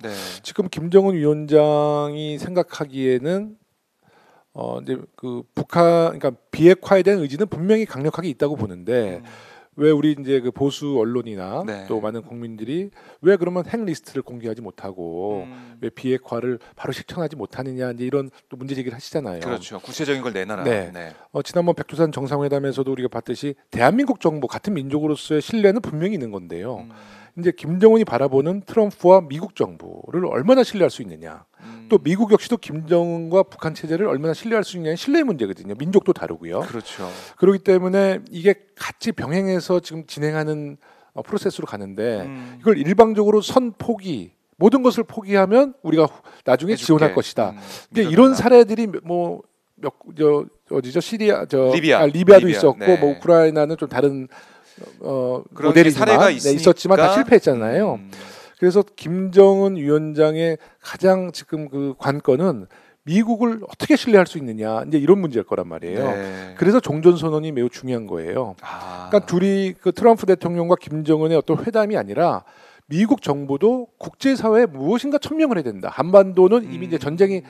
네. 지금 김정은 위원장이 생각하기에는 이제 그 북한 그러니까 비핵화에 대한 의지는 분명히 강력하게 있다고 보는데 왜 우리 이제 그 보수 언론이나 네. 또 많은 국민들이 왜 그러면 핵 리스트를 공개하지 못하고 왜 비핵화를 바로 실천하지 못하느냐 이제 이런 또 문제 제기를 하시잖아요. 그렇죠. 구체적인 걸 내놔라. 네. 네. 지난번 백두산 정상회담에서도 우리가 봤듯이 대한민국 정부 같은 민족으로서의 신뢰는 분명히 있는 건데요. 이제 김정은이 바라보는 트럼프와 미국 정부를 얼마나 신뢰할 수 있느냐. 또 미국 역시도 김정은과 북한 체제를 얼마나 신뢰할 수 있느냐는 신뢰의 문제거든요. 민족도 다르고요. 그렇죠. 그렇기 때문에 이게 같이 병행해서 지금 진행하는 프로세스로 가는데 이걸 일방적으로 선 포기 모든 것을 포기하면 우리가 나중에 해줄게. 지원할 것이다. 이제 믿어달라. 이런 사례들이 뭐 어디죠? 시리아 리비아. 리비아도 리비아. 있었고 네. 뭐 우크라이나는 좀 다른 그런 모델이지만 사례가 있었지만 다 있으니까. 실패했잖아요. 그래서 김정은 위원장의 가장 지금 그 관건은 미국을 어떻게 신뢰할 수 있느냐 이제 이런 문제일 거란 말이에요. 네. 그래서 종전 선언이 매우 중요한 거예요. 그러니까 둘이 그 트럼프 대통령과 김정은의 어떤 회담이 아니라 미국 정부도 국제사회에 무엇인가 천명을 해야 된다. 한반도는 이미 이제 전쟁이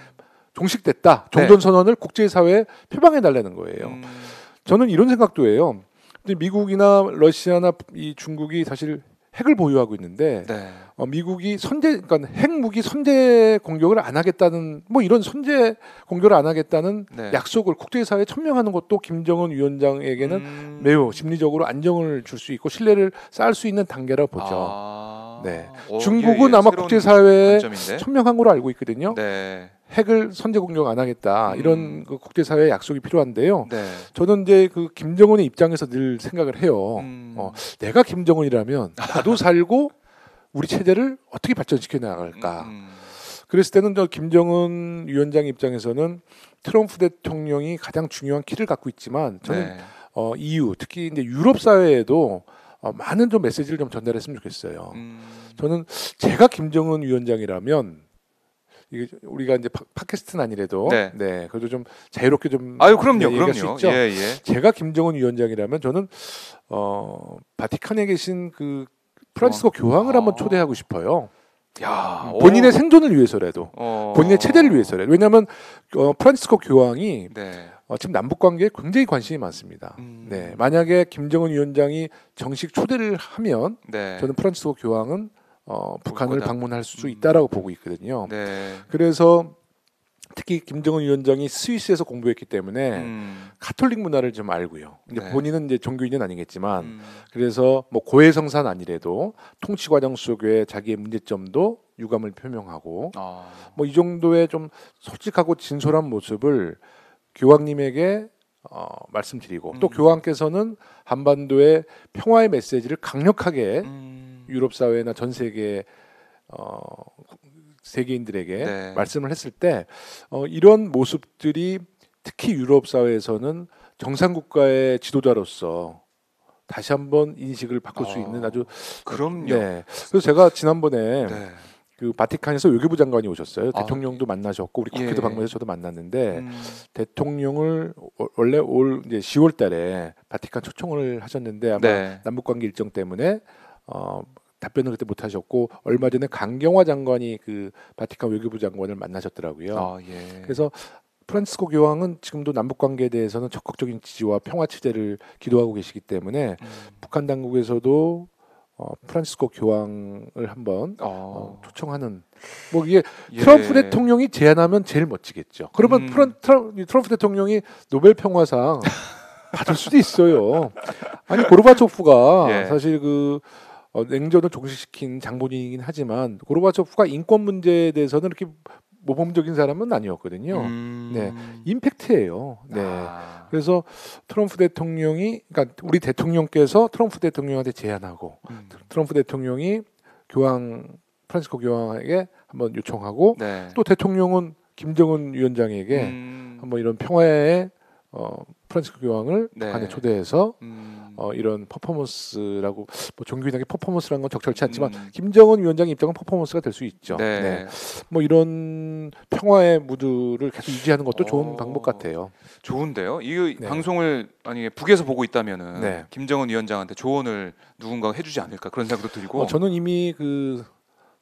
종식됐다. 종전 선언을 국제사회에 표방해 달라는 거예요. 저는 이런 생각도 해요. 근데 미국이나 러시아나 이 중국이 사실 핵을 보유하고 있는데 네. 미국이 그러니까 핵무기 선제 공격을 안 하겠다는 뭐 이런 선제 공격을 안 하겠다는 네. 약속을 국제사회에 천명하는 것도 김정은 위원장에게는 매우 심리적으로 안정을 줄 수 있고 신뢰를 쌓을 수 있는 단계라고 보죠. 네. 중국은 아마 국제사회에 관점인데? 천명한 걸로 알고 있거든요. 네. 핵을 선제 공격 안 하겠다 이런 그 국제사회의 약속이 필요한데요. 네. 저는 이제 그 김정은의 입장에서 늘 생각을 해요. 내가 김정은이라면 나도 살고 우리 체제를 어떻게 발전시켜 나갈까. 그랬을 때는 저 김정은 위원장 입장에서는 트럼프 대통령이 가장 중요한 키를 갖고 있지만 저는 네. EU 특히 이제 유럽 사회에도 많은 좀 메시지를 좀 전달했으면 좋겠어요. 저는 제가 김정은 위원장이라면 이게 우리가 이제 팟캐스트는 아니래도 네. 그래도 좀 자유롭게 좀 그럼요. 얘기할 수 있죠. 예. 제가 김정은 위원장이라면 저는 바티칸에 계신 그 프란치스코 교황을 한번 초대하고 싶어요. 야, 본인의 생존을 위해서라도 본인의 체제를 위해서라도. 왜냐하면 프란치스코 교황이 네. 지금 남북 관계에 굉장히 관심이 많습니다. 네, 만약에 김정은 위원장이 정식 초대를 하면 네. 저는 프란치스코 교황은 북한을 거다. 방문할 수 있다라고 보고 있거든요. 네. 그래서 특히 김정은 위원장이 스위스에서 공부했기 때문에 가톨릭 문화를 좀 알고요. 근데 네. 본인은 이제 종교인은 아니겠지만 그래서 뭐 고해성사는 아니래도 통치 과정 속에 자기의 문제점도 유감을 표명하고 뭐 이 정도의 좀 솔직하고 진솔한 모습을 교황님에게 말씀드리고 또 교황께서는 한반도의 평화의 메시지를 강력하게 유럽 사회나 전 세계 세계인들에게 네. 말씀을 했을 때 이런 모습들이 특히 유럽 사회에서는 정상 국가의 지도자로서 다시 한번 인식을 바꿀 수 있는 아주 그럼요. 네. 그래서 제가 지난번에 네. 그 바티칸에서 외교부 장관이 오셨어요. 대통령도 만나셨고 우리 국회도 예. 방문해서 저도 만났는데 대통령을 원래 올 이제 10월달에 바티칸 초청을 하셨는데 아마 네. 남북 관계 일정 때문에 답변을 그때 못 하셨고 얼마 전에 강경화 장관이 그 바티칸 외교부 장관을 만나셨더라고요. 예. 그래서 프란치스코 교황은 지금도 남북 관계에 대해서는 적극적인 지지와 평화 체제를 기도하고 계시기 때문에 북한 당국에서도 프란치스코 교황을 한번 초청하는 뭐 이게 트럼프 대통령이 제안하면 제일 멋지겠죠. 그러면 트럼프 대통령이 노벨 평화상 받을 수도 있어요. 아니 고르바초프가 사실 그 냉전을 종식시킨 장본인이긴 하지만 고르바초프가 인권 문제에 대해서는 이렇게 모범적인 사람은 아니었거든요. 네, 임팩트예요. 네, 그래서 트럼프 대통령이, 그러니까 우리 대통령께서 트럼프 대통령한테 제안하고 트럼프 대통령이 프란치스코 교황에게 한번 요청하고 또 대통령은 김정은 위원장에게 한번 이런 평화의 프란치스코 교황을 북한에 초대해서 이런 퍼포먼스라고 뭐 종교인에게 퍼포먼스라는 건 적절치 않지만 김정은 위원장 입장은 퍼포먼스가 될 수 있죠. 네. 뭐 이런 평화의 무드를 계속 유지하는 것도 좋은 방법 같아요. 좋은데요. 이 방송을 만약에 북에서 보고 있다면은 김정은 위원장한테 조언을 누군가가 해주지 않을까 그런 생각도 들고. 저는 이미 그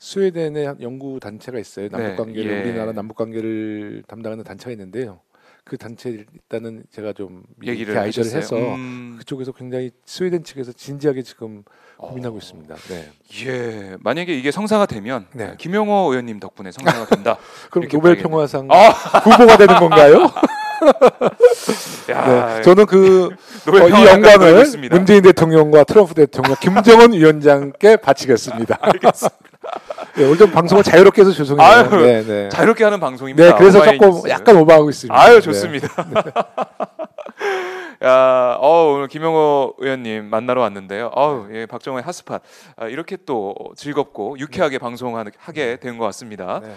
스웨덴의 연구 단체가 있어요. 남북 관계를 예. 우리나라 남북 관계를 담당하는 단체가 있는데요. 그 단체 일단은 제가 좀 얘기를 이렇게 아이디어를 하셨어요? 해서 그쪽에서 굉장히 스웨덴 측에서 진지하게 지금 고민하고 있습니다. 네. 예, 만약에 이게 성사가 되면 네. 김영호 의원님 덕분에 성사가 된다. 그럼 이렇게 노벨 봐야겠네요. 평화상 후보가 되는 건가요? 야, 네. 저는 그 노벨 이 평화상 가지고 영광을 있습니다. 문재인 대통령과 트럼프 대통령, 김정은 위원장께 바치겠습니다. 알겠습니다. 네, 오늘 좀 방송을 자유롭게 해서 죄송해요. 아유, 네, 네. 자유롭게 하는 방송입니다. 네, 그래서 오마이 조금 뉴스. 약간 오버하고 있습니다. 아유, 네. 좋습니다. 야, 오늘 김영호 의원님 만나러 왔는데요. 예, 박정호의 핫스팟 이렇게 또 즐겁고 유쾌하게 방송하게 된 것 같습니다. 네.